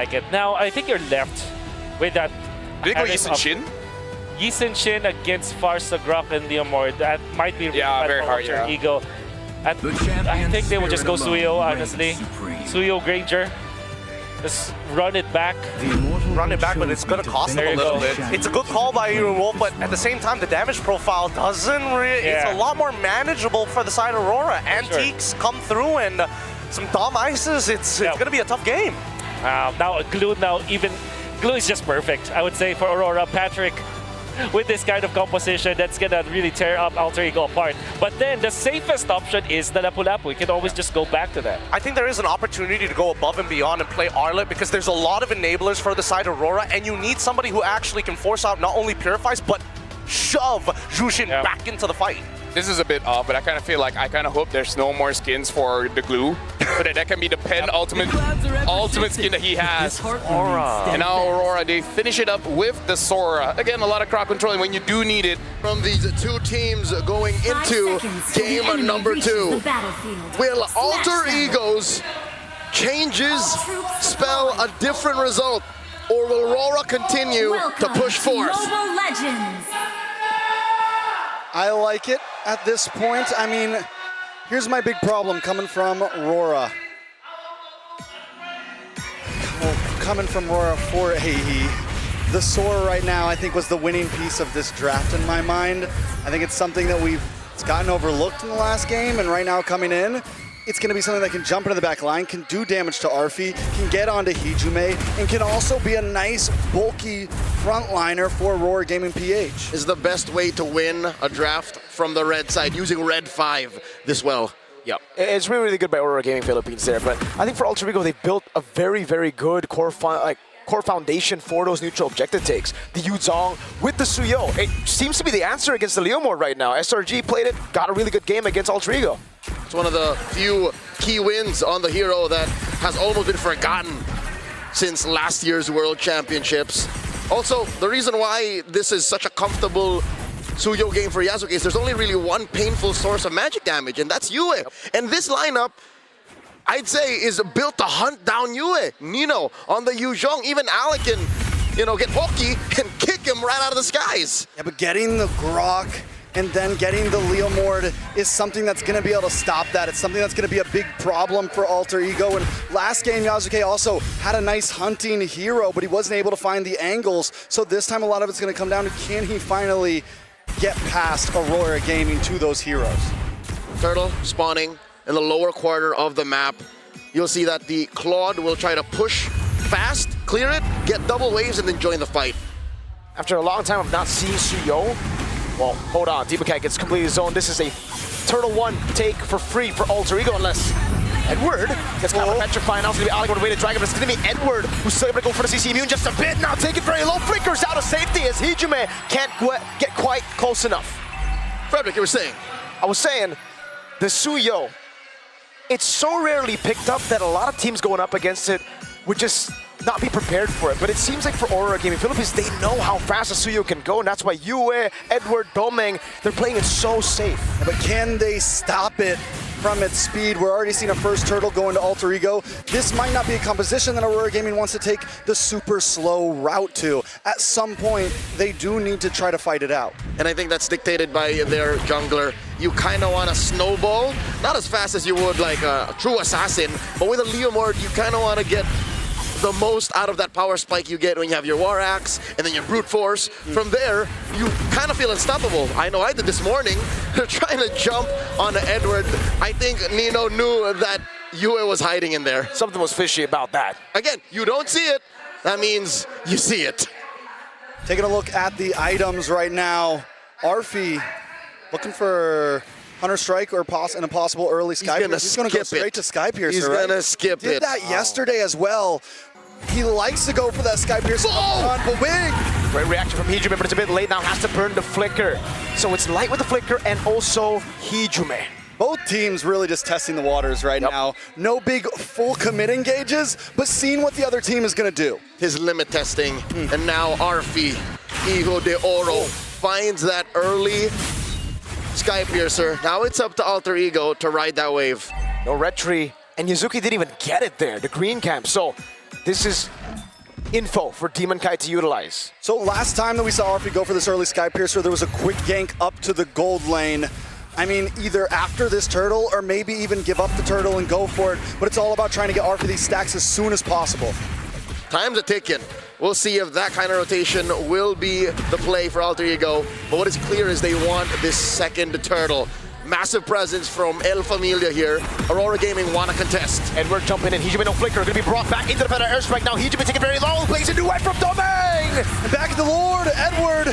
like it. Now, I think you're left with that. Did they go Yisun Shin? Yisun Shin against Farsa, Grok, and Leomord. That might be really bad very for hard, Alter Ego. I think they will just go Suyo, honestly. Suyo Granger. Just run it back. Run it back, but it's going to cost them a little bit. It's a good call by AURORA, but at the same time, the damage profile doesn't really... It's a lot more manageable for the side of AURORA. Antiques come through, and some dumb ices. It's going to be a tough game. Now, Glue is just perfect, I would say, for AURORA. Patrick, with this kind of composition, that's gonna really tear up Alter Ego apart. But then the safest option is the Lapu-Lapu. You can always just go back to that. I think there is an opportunity to go above and beyond and play Arlet because there's a lot of enablers for the side of AURORA, and you need somebody who actually can force out not only Purifies, but shove Jushin back into the fight. This is a bit off, but I kind of feel like I kind of hope there's no more skins for the Glue, so that can be the pen ultimate skin that he has. And now AURORA, they finish it up with the Sora. Again, a lot of crowd control, and when you do need it. From these two teams going into game number 2. Will Alter Ego's changes spell a different result, or will AURORA continue to push forth? I like it at this point. I mean, here's my big problem coming from AURORA. Coming from AURORA for AE. The Sora right now, I think, was the winning piece of this draft in my mind. I think it's something that it's gotten overlooked in the last game, and right now coming in, it's going to be something that can jump into the back line, can do damage to Arfi, can get onto Hijume, and can also be a nice, bulky frontliner for AURORA Gaming PH. Is the best way to win a draft from the red side, using red 5 this well. Yeah, it's really, really good by AURORA Gaming Philippines there, but I think for Alter Ego, they've built a very, very good core foundation for those neutral objective takes. The Yuzong with the Suyo. It seems to be the answer against the Leomord right now. SRG played it, got a really good game against Alter Ego. It's one of the few key wins on the hero that has almost been forgotten since last year's World Championships. Also, the reason why this is such a comfortable Suyo game for Yasuke is there's only really one painful source of magic damage, and that's Yue. And this lineup, I'd say, is built to hunt down Yue. Nino on the Yuzhong, even Alec can, get pokey and kick him right out of the skies. Yeah, but getting the Grok and then getting the Leomord is something that's going to be able to stop that. It's something that's going to be a big problem for Alter Ego. And last game, Yasuke also had a nice hunting hero, but he wasn't able to find the angles. So this time, a lot of it's going to come down to, can he finally get past AURORA Gaming to those heroes? Turtle spawning in the lower quarter of the map. You'll see that the Claude will try to push fast, clear it, get double waves, and then join the fight. After a long time of not seeing Suyo, well, hold on, Deepakai gets completely zoned. This is a Turtle 1 take for free for Alter Ego, unless Edward gets counter petrified. Now it's going to be Alec on the way to Dragon, but it's going to be Edward who's still able to go for the CC immune just a bit. Now taking very low, flickers out of safety as Hijume can't get quite close enough. Frederick, you were saying? I was saying, the Suyo, it's so rarely picked up that a lot of teams going up against it would just not be prepared for it. But it seems like for AURORA Gaming Philippines, they know how fast a Suyo can go, and that's why Yue, Edward, Domeng, they're playing it so safe. Yeah, but can they stop it from its speed? We're already seeing a first turtle go into Alter Ego. This might not be a composition that AURORA Gaming wants to take the super slow route to. At some point, they do need to try to fight it out. And I think that's dictated by their jungler. You kind of want to snowball, not as fast as you would like a true assassin, but with a Leomord, you kind of want to get the most out of that power spike you get when you have your War Axe and then your Brute Force. From there, you kind of feel unstoppable. I know I did this morning. They're trying to jump on Edward. I think Nino knew that Yue was hiding in there. Something was fishy about that. Again, you don't see it. That means you see it. Taking a look at the items right now. Arfi looking for Hunter Strike or an impossible early Sky Piercer. He's going to go straight to Sky Piercer. He's going to skip it. Did that yesterday as well. He likes to go for that Sky Piercer up front, but wing! Great reaction from Hijume, but it's a bit late now. Has to burn the Flicker. So it's light with the Flicker and also Hijume. Both teams really just testing the waters right now. No big full commit engages, but seeing what the other team is going to do. His limit testing, and now Arfi, Hijo de Oro, finds that early Sky Piercer. Now it's up to Alter Ego to ride that wave. No red tree, and Yuzuki didn't even get it there, the green camp. So this is info for Demon Kai to utilize. So last time that we saw Arfi go for this early Sky Piercer, there was a quick gank up to the gold lane. I mean, either after this turtle or maybe even give up the turtle and go for it, but it's all about trying to get Arfi these stacks as soon as possible. Time's a ticking. We'll see if that kind of rotation will be the play for Alter Ego. But what is clear is they want this second turtle. Massive presence from El Familia here. Aurora Gaming want to contest. Edward jumping in. Hijime no flicker. Going to be brought back into the better airstrike now. Hijime taking very low. Plays a duet from Domain. And back at the Lord, Edward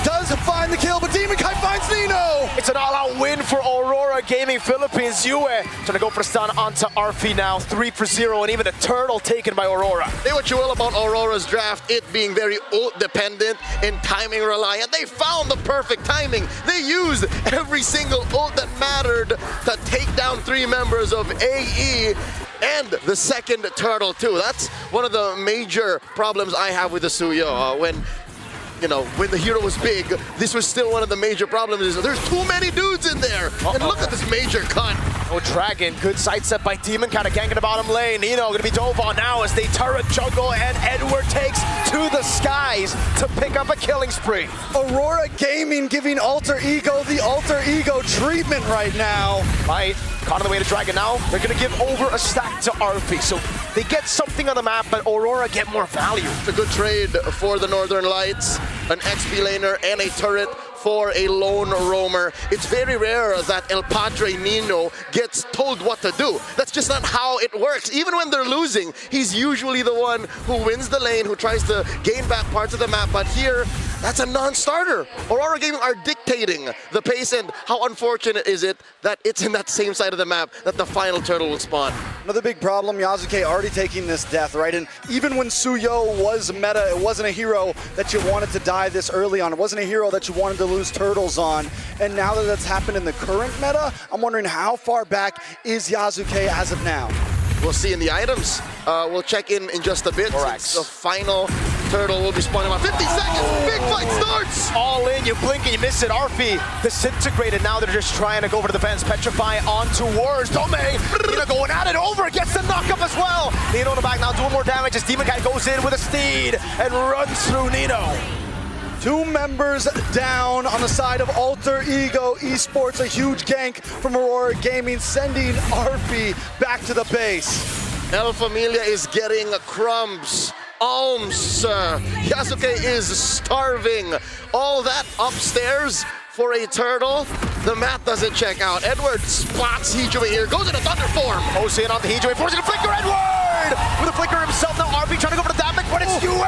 does find the kill, but Demon Kai finds Nino. It's an all-out win for Aurora Gaming Philippines. Yue trying to go for a stun onto Arfi now. 3-0, and even a turtle taken by Aurora. Say what you will about Aurora's draft, it being very ult-dependent and timing reliant. They found the perfect timing. They used every single ult that mattered to take down 3 members of AE and the second turtle too. That's one of the major problems I have with the Suyo. When the hero was big, this was still one of the major problems. Is there's too many dudes in there. And look at this major cut. Oh, Dragon, good sidestep by Demon, kind of ganking the bottom lane. Nino going to be dove on now as they turret juggle, and Edward takes to the skies to pick up a killing spree. Aurora Gaming giving Alter Ego the Alter Ego treatment right now. Right, caught on the way to Dragon now. They're going to give over a stack to Arfi, so they get something on the map, but Aurora get more value. It's a good trade for the Northern Lights, an XP laner and a turret for a lone roamer. It's very rare that El Padre Nino gets told what to do. That's just not how it works. Even when they're losing, he's usually the one who wins the lane, who tries to gain back parts of the map. But here, that's a non-starter. Aurora Gaming are dictating the pace, and how unfortunate is it that it's in that same side of the map that the final turtle will spawn. Another big problem, Yasuke already taking this death, right? And even when Suyo was meta, it wasn't a hero that you wanted to die this early on. It wasn't a hero that you wanted to lose turtles on. And now that that's happened in the current meta, I'm wondering how far back is Yasuke as of now? We'll see in the items. We'll check in just a bit. Correct. The final turtle will be spawning about 50 seconds. Big fight starts. All in, you blink and you miss it. Arfi disintegrated. Now they're just trying to go for the defense. Petrify onto Wars. Domain, Nino going at it over. Gets the knock up as well. Nino in the back now doing more damage as Demon Kai goes in with a steed and runs through Nino. 2 members down on the side of Alter Ego Esports. A huge gank from Aurora Gaming, sending Arfi back to the base. El Familia is getting crumbs. Alms. Yasuke is starving. All that upstairs for a turtle. The math doesn't check out. Edward spots Hijime here. Goes into thunder form. Goes in on the Hijime. Forcing a flicker. Edward with a flicker himself. Now Arfi trying to go for the damage, but it's Yue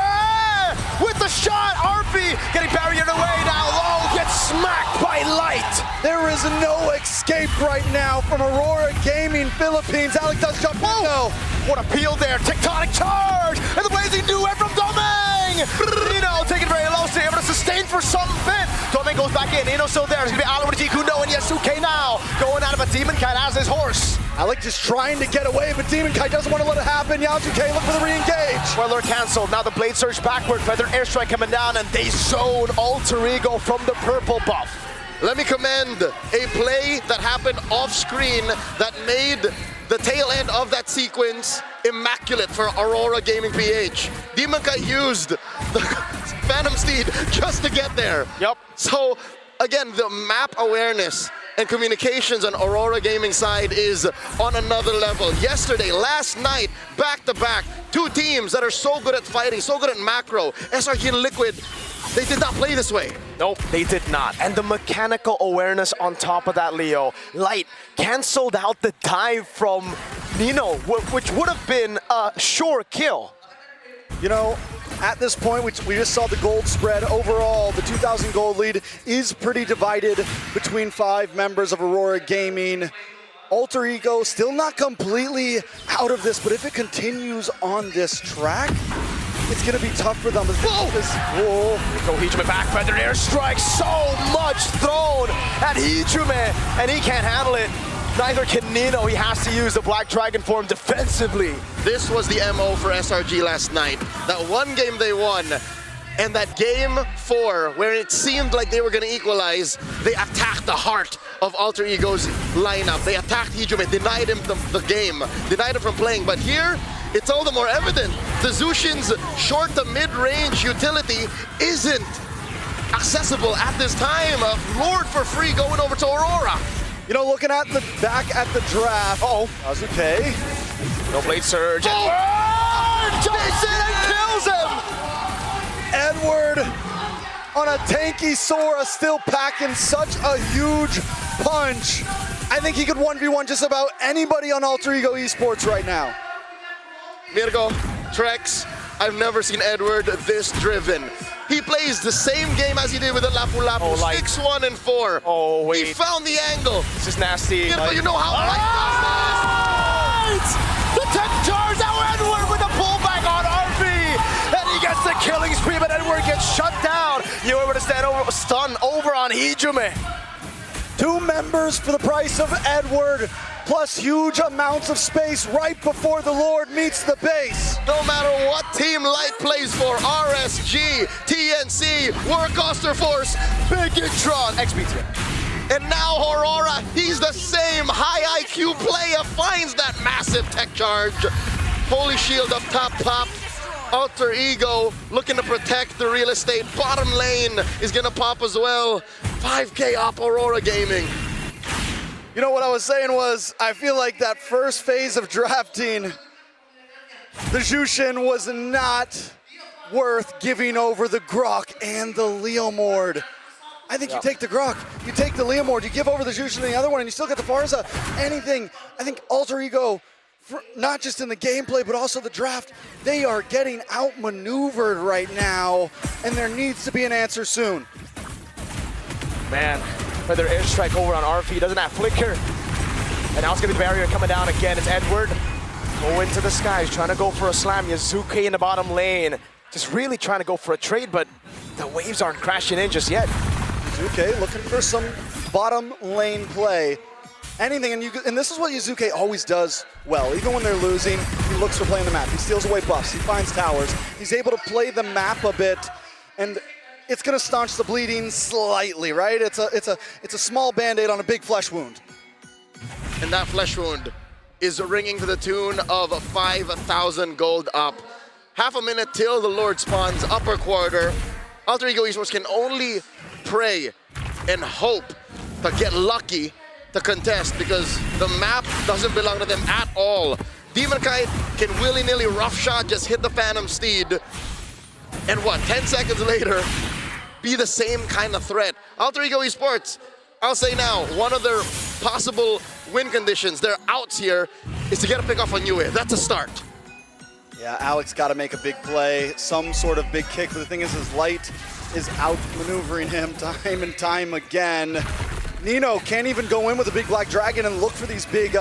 with the shot. Arfi getting barriered away now. Low gets smacked by Light. There is no escape right now from Aurora Gaming Philippines. Alec does jump in though. What a peel there. Tectonic charge. And the blazing duet from Domain. Nino taking very low. So able to sustain for some bit. Domain goes back in. Nino still there. It's going to be Alan with Kundo and Yasuke now. Going out of a Demon Kai as his horse. Alec just trying to get away, but Demon Kai doesn't want to let it happen. Yasuke look for the re-engage. Weller canceled. Now the blade surge backward. Feather airstrike coming down, and they zone Alter Ego from the purple buff. Let me commend a play that happened off screen that made the tail end of that sequence immaculate for Aurora Gaming PH. Demon Kai used the Phantom Steed just to get there. Yep. So again, the map awareness and communications on Aurora Gaming side is on another level. Yesterday, last night, back-to-back, 2 teams that are so good at fighting, so good at macro. SRG and Liquid, they did not play this way. Nope, they did not. And the mechanical awareness on top of that, Leo. Light canceled out the dive from Nino, which would have been a sure kill. You know, at this point, we just saw the gold spread. Overall, the 2,000 gold lead is pretty divided between 5 members of Aurora Gaming. Alter Ego still not completely out of this, but if it continues on this track, it's going to be tough for them. Whoa! Go Hijime back, feather airstrike, so much thrown at Hijime, and he can't handle it. Neither can Nino. He has to use the Black Dragon form defensively. This was the MO for SRG last night. That one game they won, and that game 4, where it seemed like they were going to equalize, they attacked the heart of Alter Ego's lineup. They attacked Hijime, denied him the game, denied him from playing. But here, it's all the more evident. The Zushin's short to mid-range utility isn't accessible at this time. Lord for free going over to Aurora. You know, looking at the back at the draft. Oh, that's okay. No blade surge. Jason kills him! Edward on a tanky Sora, still packing such a huge punch. I think he could 1v1 just about anybody on Alter Ego Esports right now. Mirko, Trex, I've never seen Edward this driven. He plays the same game as he did with the Lapu Lapu, Oh, like- 6-1 and 4. Oh, wait. He found the angle. This is nasty. Mirko, you know how Light does this. The tech charge now, Edward with the pullback on RV, and he gets the killing spree, but Edward gets shut down. You were able to stun over on Hijume. 2 members for the price of Edward, plus huge amounts of space right before the Lord meets the base. No matter what team Light plays for, RSG, TNC, Warcaster Force, Bigitron, XBT. and now Aurora, he's the same high IQ player, finds that massive tech charge. Holy Shield up top popped. Alter Ego looking to protect the real estate. Bottom lane is gonna pop as well. 5K up Aurora Gaming. You know what I was saying was, I feel like that first phase of drafting, the Jushin was not worth giving over the Grok and the Leomord. I think you take the Grok, you take the Leomord, you give over the Jushin and the other one, and you still get the Farza. Anything, I think Alter Ego, not just in the gameplay, but also the draft, they are getting outmaneuvered right now, and there needs to be an answer soon. Man, another airstrike over on RV, doesn't have flicker. And now it's gonna be the barrier coming down again. It's Edward. Go into the skies, trying to go for a slam. Yazuki in the bottom lane. Just really trying to go for a trade, but the waves aren't crashing in just yet. Yuzuke looking for some bottom lane play. Anything, and this is what Yuzuke always does well. Even when they're losing, he looks for playing the map. He steals away buffs, he finds towers. He's able to play the map a bit, and it's gonna staunch the bleeding slightly, right? It's a small band-aid on a big flesh wound. And that flesh wound is ringing to the tune of 5,000 gold up. Half a minute till the Lord spawns upper quarter. Alter Ego Esports can only pray and hope to get lucky to contest because the map doesn't belong to them at all. Demon Kite can willy-nilly rough shot, just hit the Phantom Steed. And what, 10 seconds later, be the same kind of threat. Alter Ego Esports, I'll say now, one of their possible win conditions, their outs here, is to get a pick off on Yue. That's a start. Yeah, Alex got to make a big play, some sort of big kick, but the thing is, his Light is outmaneuvering him time and time again. Nino can't even go in with a big black dragon and look for these big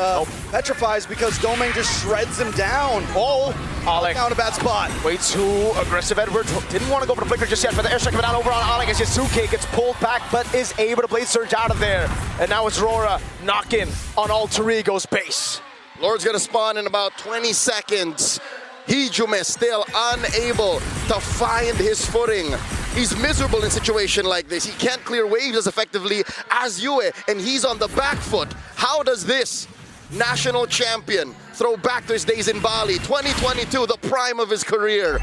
petrifies because Domain just shreds him down. Oh, Alec. Found a bad spot. Way too aggressive. Edward didn't want to go for the flicker just yet, but the airstrike coming down over on Alec as Yasuke gets pulled back, but is able to blade surge out of there. And now it's Aurora knocking on Alter Ego's base. Lord's gonna spawn in about 20 seconds. Hijume still unable to find his footing. He's miserable in a situation like this. He can't clear waves as effectively as Yue, and he's on the back foot. How does this national champion throw back to his days in Bali, 2022, the prime of his career?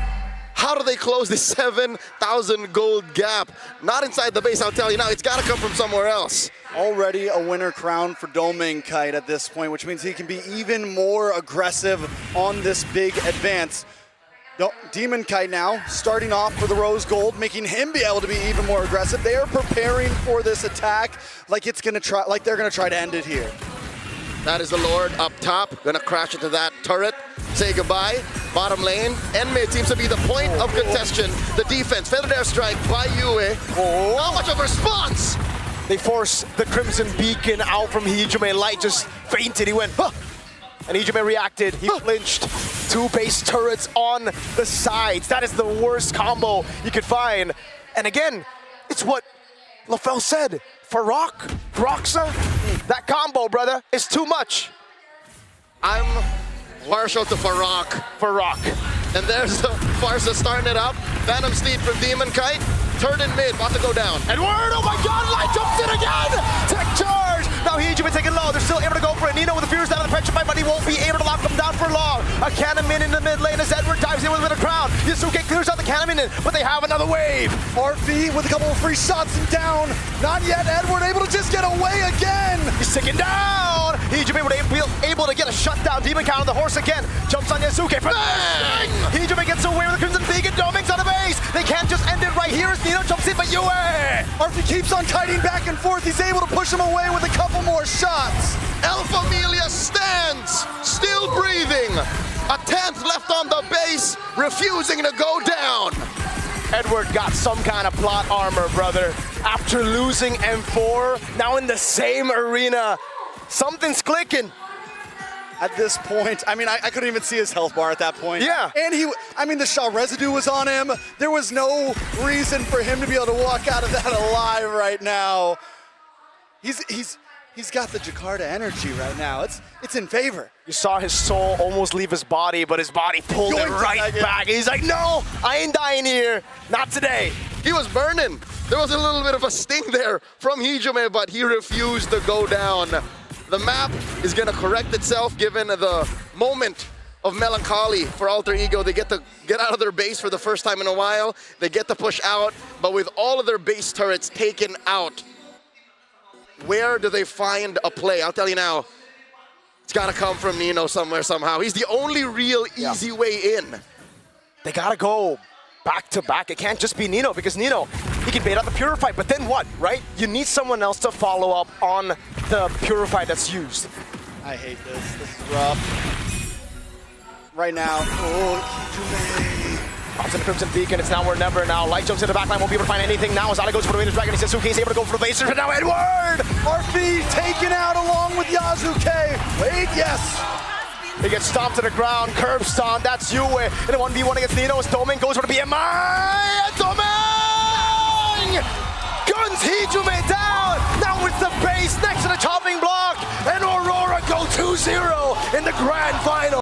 How do they close this 7,000 gold gap? Not inside the base, I'll tell you now. It's got to come from somewhere else. Already a winner crown for Domain Kite at this point, which means he can be even more aggressive on this big advance. Demon Kite now starting off for the Rose Gold, making him be able to be even more aggressive. They are preparing for this attack like they're gonna try to end it here. That is the Lord up top, gonna crash into that turret. Say goodbye. Bottom lane and mid seems to be the point of contention. The defense, feathered airstrike by Yue. How much of a response? They force the Crimson Beacon out from Hijume. Light just fainted. He went, huh! And Hijume reacted. He flinched. 2 base turrets on the sides. That is the worst combo you could find. And again, it's what LaFell said. Farok, Roxa, that combo, brother, is too much. I'm partial to Farok. And there's the Farsa starting it up. Phantom Steed from Demon Kite. Turn in mid, about to go down. Edward, oh my god, Light jumps in again! Tech charge! Now Hijume taking low. They're still able to go for it. Nino with the fears down on the pressure fight, but he won't be able to lock them down for long. A Cannon in the mid lane as Edward dives in with a crown. Yasuke clears out the Cannon, but they have another wave. RP with a couple of free shots and down. Not yet. Edward able to just get away again. He's ticking down. Hijume able to get a shutdown. Demon Count on the horse again. Jumps on Yasuke. Hijume gets away with the Crimson Beacon. Doming's on the base. They can't just end it right here as Nino jumps in, but Yue. RP keeps on kiting back and forth. He's able to push him away with a couple more shots. Alpha Amelia stands, still breathing. A 10th left on the base, refusing to go down. Edward got some kind of plot armor, brother. After losing M4, now in the same arena, something's clicking. At this point, I mean, I couldn't even see his health bar at that point. Yeah. And the Shaw residue was on him. There was no reason for him to be able to walk out of that alive right now. He's got the Jakarta energy right now. It's in favor. You saw his soul almost leave his body, but his body pulled it right back. He's like, no, I ain't dying here. Not today. He was burning. There was a little bit of a sting there from Hijume, but he refused to go down. The map is going to correct itself given the moment of melancholy for Alter Ego. They get to get out of their base for the first time in a while. They get to push out, but with all of their base turrets taken out, where do they find a play? I'll tell you now, it's got to come from Nino somewhere, somehow. He's the only real easy way in. They got to go back to back. It can't just be Nino, because Nino, he can bait out the Purify, but then what, right? You need someone else to follow up on the Purify that's used. I hate this. This is rough. Right now, Pops in the Crimson Beacon, it's now or never now. Light jumps in the backline, won't be able to find anything now as Ali goes for the Raiders Dragon. He says Suki's able to go for the laser, but now Edward! RP taken out along with Yasuke. Wait, yes. He gets stomped to the ground, curb stomp, that's Yue. In a 1v1 against Nino as Doming goes for the BMI. Doming! Guns Hijume down! Now it's the base next to the chopping block, and Aurora go 2-0 in the grand final.